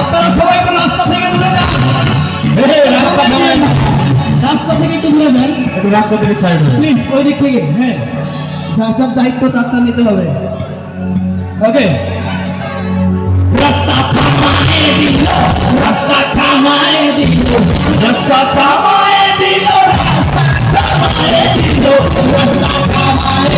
আপনারা সবাই একটু রাস্তা থেকে দূরে যান। রাস্তা থেকে একটু দূরে যান, একটু রাস্তা থেকে সাইড হয়ে প্লিজ ওই দিক থেকে। হ্যাঁ, যার সব দায়িত্ব তার নিতে হবে। ওকে, রাস্তা থামায়ে দিল, রাস্তা থামায়ে দিল, রাস্তা থামায়ে দিল, রাস্তা থামায়ে দিল, রাস্তা থামায়ে